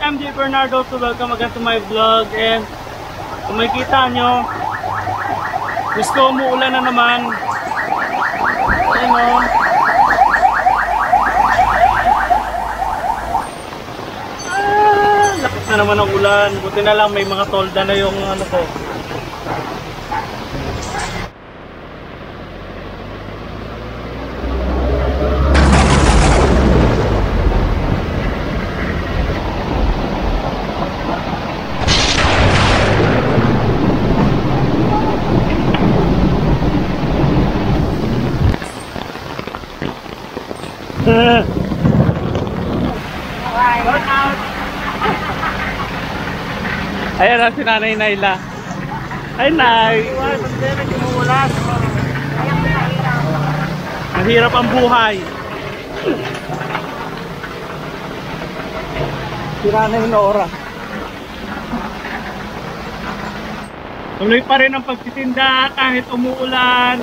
MJ Bernardo, so welcome again to my vlog. And kung makikita nyo, gusto umuulan na naman. Ayun o. Lakas na naman ang ulan. Buti na lang may mga tolda na yung ano ko. Ayan na si Nanay Naila. Ay, Nay. Mahirap ang buhay. Si Nanay Nora. Tuloy pa rin ang pagtitinda kahit umuulan.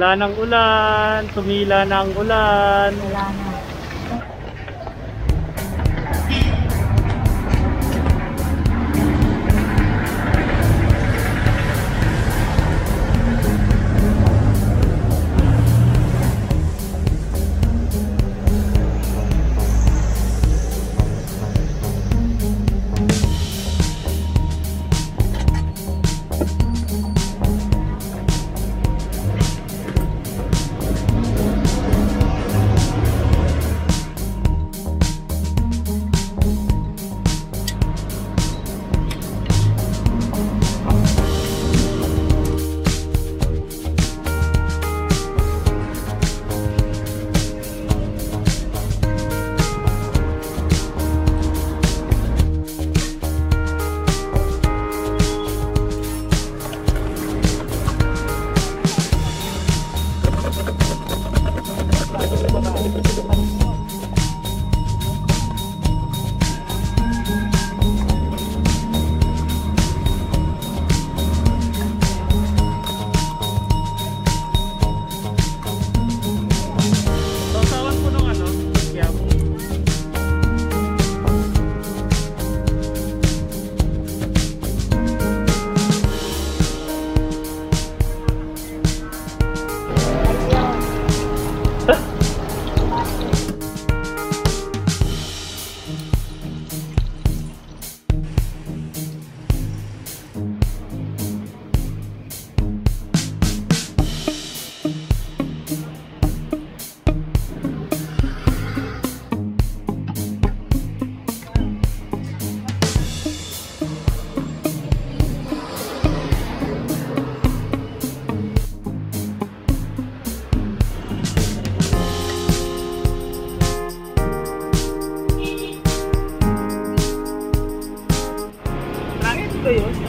Wala nang ulan, tumila na ang ulan. Wala na.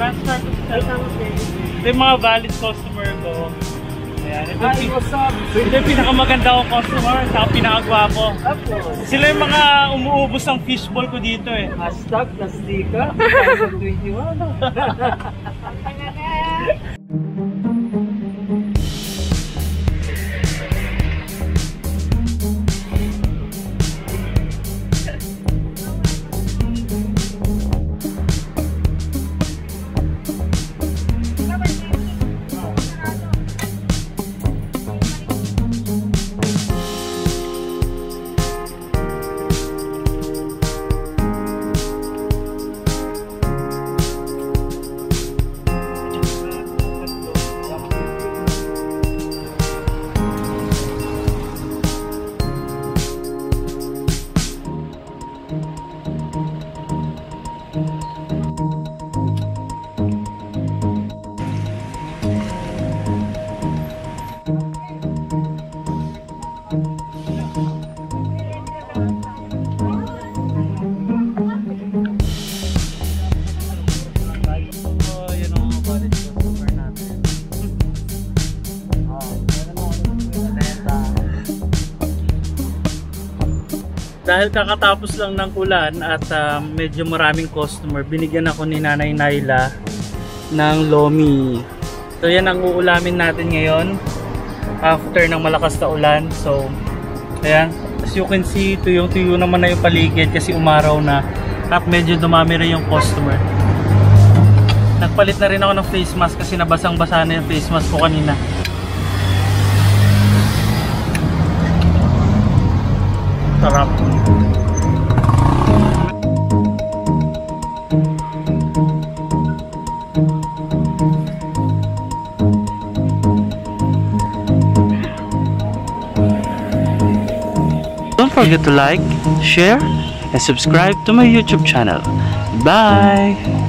Transfer to ito yung mga valid customer ko. Ayan, ito yung pinakamaganda kong customer sa pinakagwapo. Sila yung mga umuubos ng fishball ko dito eh. Hashtag Plastika 2021. dahil kakatapos lang ng ulan at medyo maraming customer, binigyan ako ni Nanay Naila ng lomi. So yan ang uulamin natin ngayon after ng malakas na ulan. So ayan, as you can see, tuyong-tuyo naman na yung paligid kasi umaraw na at medyo dumami rin yung customer. Nagpalit na rin ako ng face mask kasi nabasang-basa na yung face mask ko kanina. Sarap. Don't forget to like, share, and subscribe to my YouTube channel. Bye!